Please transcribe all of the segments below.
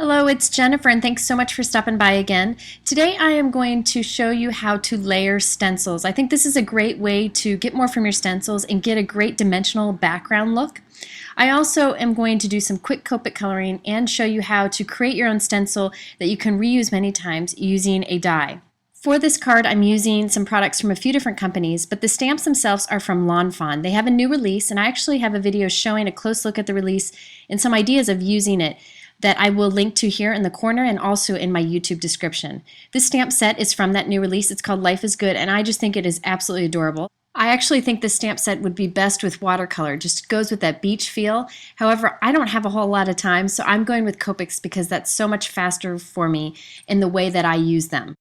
Hello, it's Jennifer, and thanks so much for stopping by again. Today I am going to show you how to layer stencils. I think this is a great way to get more from your stencils and get a great dimensional background look. I also am going to do some quick Copic coloring and show you how to create your own stencil that you can reuse many times using a die. For this card, I'm using some products from a few different companies, but the stamps themselves are from Lawn Fawn. They have a new release, and I actually have a video showing a close look at the release and some ideas of using it that I will link to here in the corner and also in my YouTube description. This stamp set is from that new release. It's called Life is Good, and I just think it is absolutely adorable. I actually think this stamp set would be best with watercolor. Just goes with that beach feel. However, I don't have a whole lot of time, so I'm going with Copics because that's so much faster for me in the way that I use them.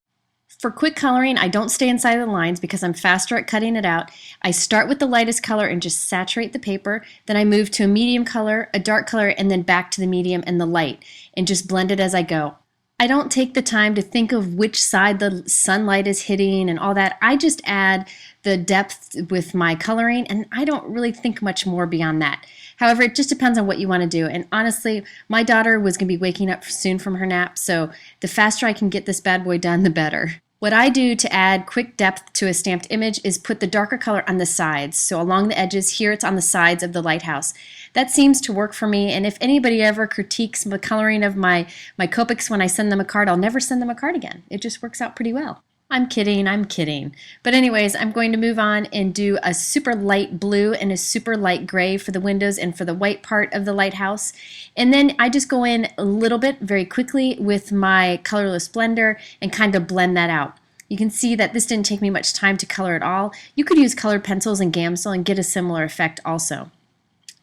For quick coloring, I don't stay inside the lines because I'm faster at cutting it out. I start with the lightest color and just saturate the paper. Then I move to a medium color, a dark color, and then back to the medium and the light, and just blend it as I go. I don't take the time to think of which side the sunlight is hitting and all that. I just add the depth with my coloring, and I don't really think much more beyond that. However, it just depends on what you want to do. And honestly, my daughter was going to be waking up soon from her nap, so the faster I can get this bad boy done, the better. What I do to add quick depth to a stamped image is put the darker color on the sides. So along the edges, here it's on the sides of the lighthouse. That seems to work for me, and if anybody ever critiques the coloring of my Copics when I send them a card, I'll never send them a card again. It just works out pretty well. I'm kidding. But anyways, I'm going to move on and do a super light blue and a super light gray for the windows and for the white part of the lighthouse. And then I just go in a little bit very quickly with my colorless blender and kind of blend that out. You can see that this didn't take me much time to color at all. You could use colored pencils and Gamsol and get a similar effect also.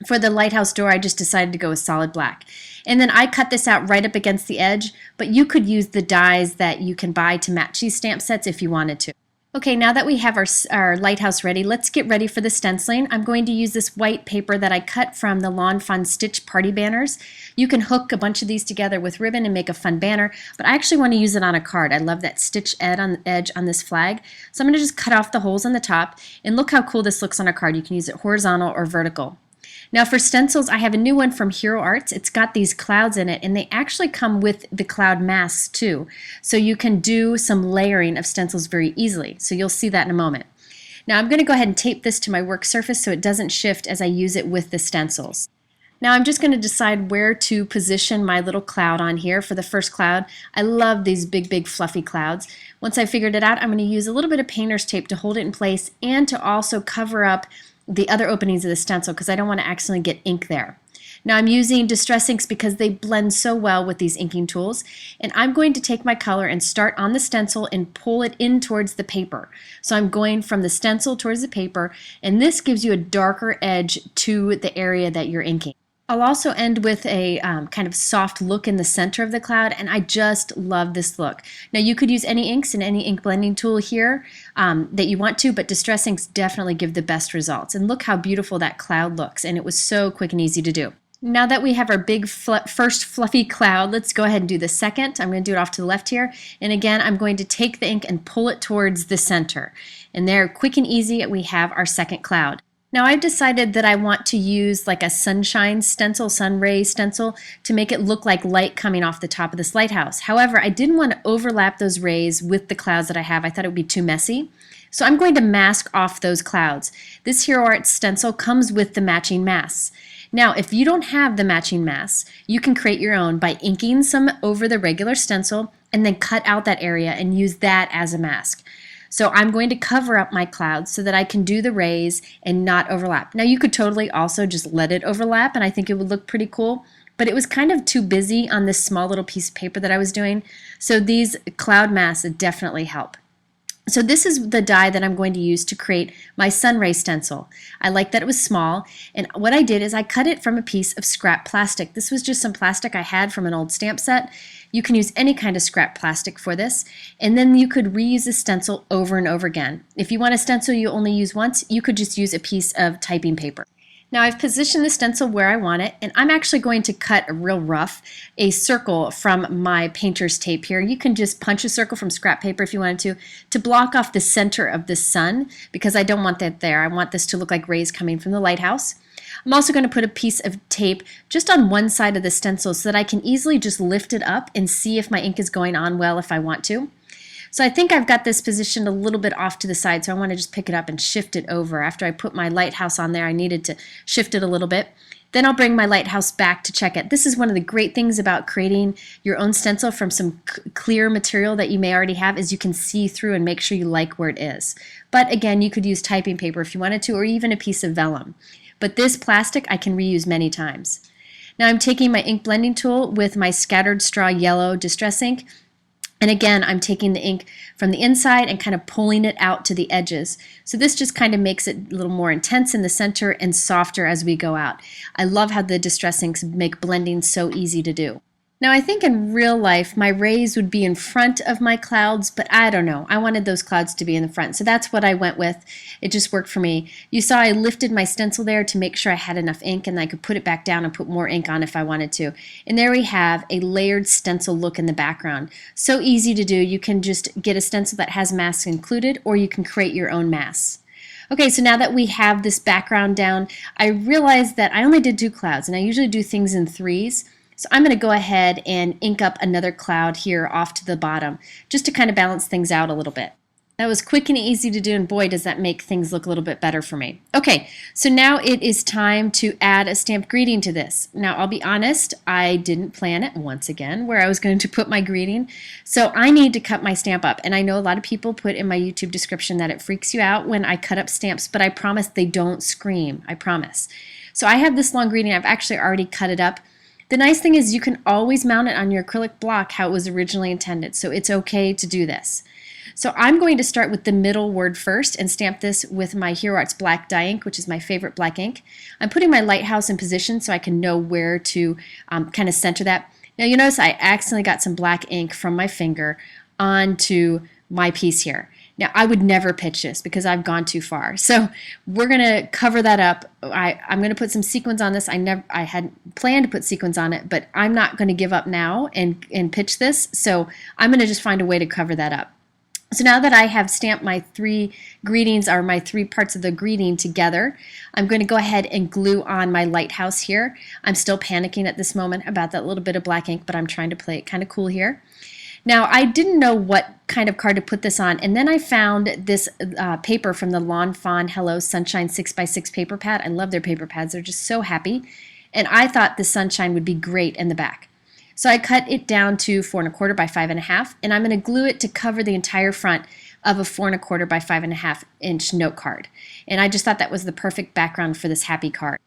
For the lighthouse door, I just decided to go with solid black. And then I cut this out right up against the edge, but you could use the dies that you can buy to match these stamp sets if you wanted to. Okay, now that we have our lighthouse ready, let's get ready for the stenciling. I'm going to use this white paper that I cut from the Lawn Fawn Stitch Party Banners. You can hook a bunch of these together with ribbon and make a fun banner, but I actually want to use it on a card. I love that stitch edge on this flag. So I'm going to just cut off the holes on the top, and look how cool this looks on a card. You can use it horizontal or vertical. Now for stencils, I have a new one from Hero Arts. It's got these clouds in it, and they actually come with the cloud masks too. So you can do some layering of stencils very easily. So you'll see that in a moment. Now I'm going to go ahead and tape this to my work surface so it doesn't shift as I use it with the stencils. Now I'm just going to decide where to position my little cloud on here for the first cloud. I love these big fluffy clouds. Once I figured it out, I'm going to use a little bit of painter's tape to hold it in place and to also cover up the other openings of the stencil because I don't want to accidentally get ink there. Now I'm using Distress Inks because they blend so well with these inking tools, and I'm going to take my color and start on the stencil and pull it in towards the paper. So I'm going from the stencil towards the paper, and this gives you a darker edge to the area that you're inking. I'll also end with a kind of soft look in the center of the cloud, and I just love this look. Now you could use any inks and any ink blending tool here that you want to, but Distress Inks definitely give the best results. And look how beautiful that cloud looks, and it was so quick and easy to do. Now that we have our big first fluffy cloud, let's go ahead and do the second. I'm going to do it off to the left here, and again I'm going to take the ink and pull it towards the center. And there, quick and easy, we have our second cloud. Now I've decided that I want to use like a sunshine stencil, sun ray stencil, to make it look like light coming off the top of this lighthouse. However, I didn't want to overlap those rays with the clouds that I have. I thought it would be too messy. So I'm going to mask off those clouds. This Hero Arts stencil comes with the matching masks. Now, if you don't have the matching masks, you can create your own by inking some over the regular stencil and then cut out that area and use that as a mask. So I'm going to cover up my clouds so that I can do the rays and not overlap. Now you could totally also just let it overlap, and I think it would look pretty cool, but it was kind of too busy on this small little piece of paper that I was doing, so these cloud masks definitely help. So this is the die that I'm going to use to create my sun ray stencil. I like that it was small, and what I did is I cut it from a piece of scrap plastic. This was just some plastic I had from an old stamp set. You can use any kind of scrap plastic for this, and then you could reuse the stencil over and over again. If you want a stencil you only use once, you could just use a piece of typing paper. Now I've positioned the stencil where I want it, and I'm actually going to cut a real rough a circle from my painter's tape here. You can just punch a circle from scrap paper if you wanted to block off the center of the sun, because I don't want that there. I want this to look like rays coming from the lighthouse. I'm also going to put a piece of tape just on one side of the stencil so that I can easily just lift it up and see if my ink is going on well if I want to. So I think I've got this positioned a little bit off to the side, so I want to just pick it up and shift it over. After I put my lighthouse on there, I needed to shift it a little bit. Then I'll bring my lighthouse back to check it. This is one of the great things about creating your own stencil from some clear material that you may already have, is you can see through and make sure you like where it is. But again, you could use typing paper if you wanted to, or even a piece of vellum. But this plastic I can reuse many times. Now I'm taking my ink blending tool with my Scattered Straw Yellow Distress ink. And again, I'm taking the ink from the inside and kind of pulling it out to the edges. So this just kind of makes it a little more intense in the center and softer as we go out. I love how the distress inks make blending so easy to do. Now I think in real life my rays would be in front of my clouds, but I don't know. I wanted those clouds to be in the front, so that's what I went with. It just worked for me. You saw I lifted my stencil there to make sure I had enough ink, and I could put it back down and put more ink on if I wanted to. And there we have a layered stencil look in the background. So easy to do. You can just get a stencil that has masks included, or you can create your own masks. Okay, so now that we have this background down, I realized that I only did 2 clouds, and I usually do things in 3s. So I'm going to go ahead and ink up another cloud here off to the bottom, just to kind of balance things out a little bit. That was quick and easy to do, and boy, does that make things look a little bit better for me. Okay, so now it is time to add a stamped greeting to this. Now, I'll be honest, I didn't plan it once again where I was going to put my greeting, so I need to cut my stamp up. And I know a lot of people put in my YouTube description that it freaks you out when I cut up stamps, but I promise they don't scream. I promise. So I have this long greeting. I've actually already cut it up. The nice thing is you can always mount it on your acrylic block how it was originally intended, so it's okay to do this. So I'm going to start with the middle word first and stamp this with my Hero Arts black dye ink, which is my favorite black ink. I'm putting my lighthouse in position so I can know where to kind of center that. Now you notice I accidentally got some black ink from my finger onto my piece here. Now I would never pitch this because I've gone too far. So we're going to cover that up. I'm going to put some sequins on this. I hadn't planned to put sequins on it, but I'm not going to give up now and pitch this. So I'm going to just find a way to cover that up. So now that I have stamped my 3 greetings, or my 3 parts of the greeting together, I'm going to go ahead and glue on my lighthouse here. I'm still panicking at this moment about that little bit of black ink, but I'm trying to play it kind of cool here. Now, I didn't know what kind of card to put this on, and then I found this paper from the Lawn Fawn Hello Sunshine 6x6 paper pad. I love their paper pads. They're just so happy. And I thought the sunshine would be great in the back. So I cut it down to 4 1/4 by 5 1/2, and I'm going to glue it to cover the entire front of a 4 1/4 by 5 1/2 inch note card. And I just thought that was the perfect background for this happy card.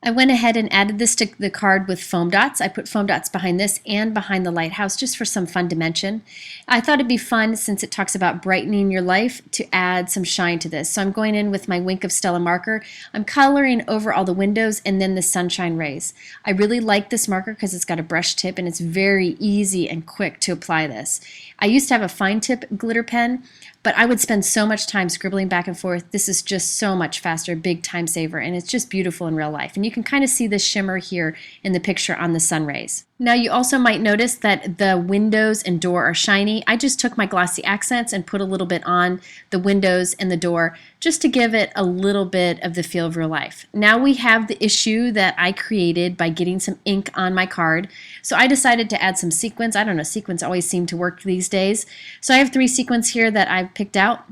I went ahead and added this to the card with foam dots. I put foam dots behind this and behind the lighthouse just for some fun dimension. I thought it'd be fun, since it talks about brightening your life, to add some shine to this. So I'm going in with my Wink of Stella marker. I'm coloring over all the windows and then the sunshine rays. I really like this marker because it's got a brush tip and it's very easy and quick to apply this. I used to have a fine tip glitter pen, but I would spend so much time scribbling back and forth. This is just so much faster, big time saver, and it's just beautiful in real life. And you can kind of see the shimmer here in the picture on the sun rays. Now you also might notice that the windows and door are shiny. I just took my glossy accents and put a little bit on the windows and the door just to give it a little bit of the feel of real life. Now we have the issue that I created by getting some ink on my card. So I decided to add some sequins. I don't know, sequins always seem to work these days. So I have 3 sequins here that I've picked out.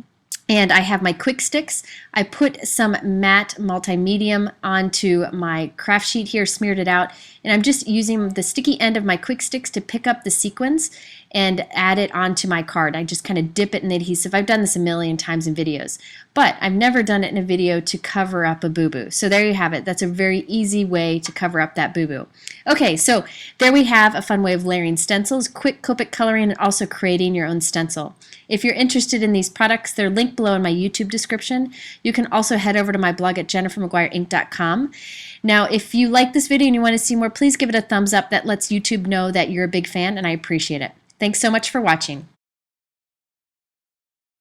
And I have my quick sticks. I put some matte multi-medium onto my craft sheet here, smeared it out, and I'm just using the sticky end of my quick sticks to pick up the sequins and add it onto my card. I just kind of dip it in the adhesive. I've done this a million times in videos, but I've never done it in a video to cover up a boo-boo. So there you have it. That's a very easy way to cover up that boo-boo. Okay, so there we have a fun way of layering stencils, quick Copic coloring, and also creating your own stencil. If you're interested in these products, they're linked below in my YouTube description. You can also head over to my blog at jennifermcguireinc.com. Now, if you like this video and you want to see more, please give it a thumbs up. That lets YouTube know that you're a big fan, and I appreciate it. Thanks so much for watching.